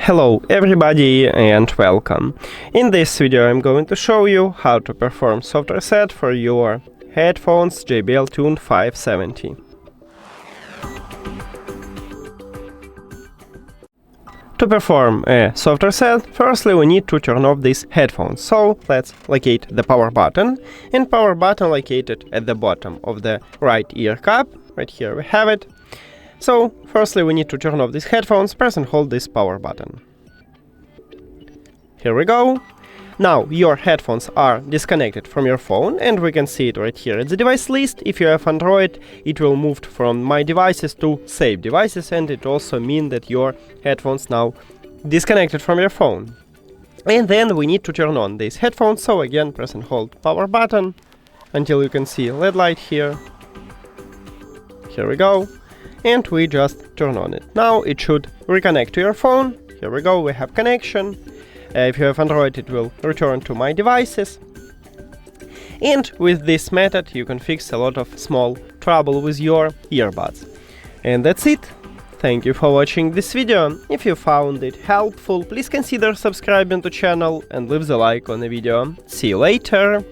Hello everybody and welcome. In this video I'm going to show you how to perform soft reset for your headphones JBL Tune 570. To perform a soft reset, firstly we need to turn off these headphones. So let's locate the power button, and power button located at the bottom of the right ear cup. Right here we have it. So firstly we need to turn off these headphones, press and hold this power button. Here we go. Now your headphones are disconnected from your phone, and we can see it right here at the device list. If you have Android, it will move from My Devices to Save Devices, and it also means that your headphones now disconnected from your phone. And then we need to turn on these headphones, so again press and hold power button until you can see LED light here. Here we go. And we just turn on it. Now it should reconnect to your phone. Here we go, we have connection. If you have Android, it will return to My Devices. And with this method you can fix a lot of small trouble with your earbuds. And that's it. Thank you for watching this video. If you found it helpful, please consider subscribing to the channel and leave the like on the video. See you later!